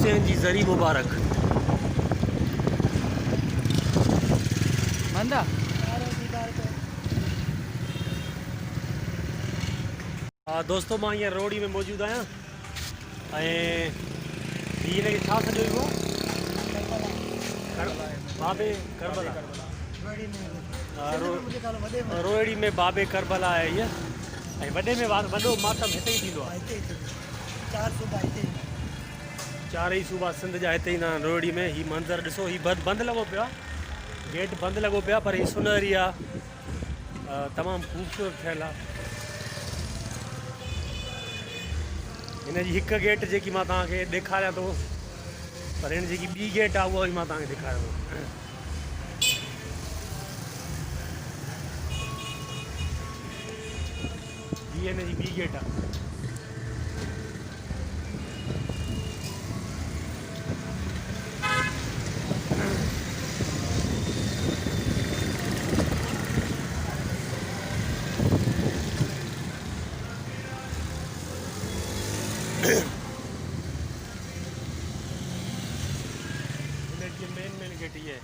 हुसैन जी ज़री मुबारक मंदा दोस्तों मां हींअर रोड़ी में मौजूदु आहियां ऐं हीअ हिनखे छा सॾियो वियो आहे बाबे करबला रोहिड़ी में बाबे करबला आहे हीअ ऐं वॾे में वॾो मातम हिते ई थींदो आहे। चारई सूबा सिंध जा हिते ईंदा आहिनि रोहिड़ी में। हीउ मंज़रु ॾिसो, हीउ बंदि लॻो पियो आहे, गेट बंदि लॻो पियो आहे, पर हीअ सुनहरी आहे, तमामु ख़ूबसूरत ठहियलु आहे। हिन जी हिकु गेट जेकी मां तव्हांखे ॾेखारियां थो, पर हिन जेकी ॿी गेट आहे उहा बि मां तव्हांखे ॾेखारियां थो। हीअ हिन जी ॿी गेट आहे। मेन गेट ये है।